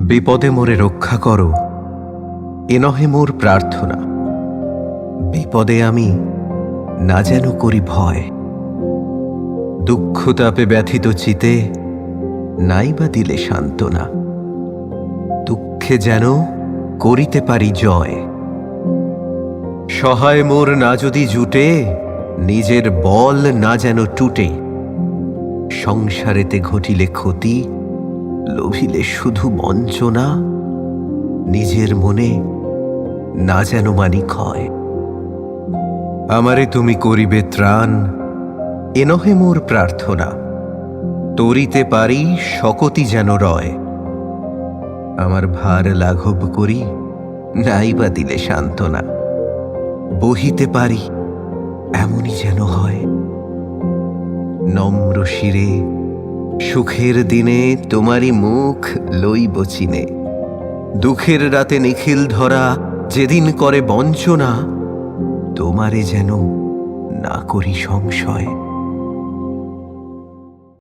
বিপদে মোরে রক্ষা করো, এ নহে মোর প্রার্থনা। বিপদে আমি না যেন করি ভয়, দুঃখ তাপে ব্যথিত চিতে নাই বা দিলে সান্ত্বনা। দুঃখে যেন করিতে পারি জয়, সহায় মোর না যদি জুটে, নিজের বল না যেন টুটে। সংসারেতে ঘটিলে ক্ষতি, লোভিলে শুধু বঞ্চনা। নিজের মনে না যেন মানি ক্ষয়। আমারে তুমি করিবে ত্রাণ, এ নহে মোর প্রার্থনা। তরিতে পারি শকতি যেন রয়, আমার ভার লাঘব করি নাই বা দিলে সান্ত্বনা। বহিতে পারি এমনই যেন হয়, নম্র শিরে সুখের দিনে তোমারই মুখ লইব চিনে। দুঃখের রাতে নিখিল ধরা যেদিন করে বঞ্চনা, তোমারে যেন না করি সংশয়।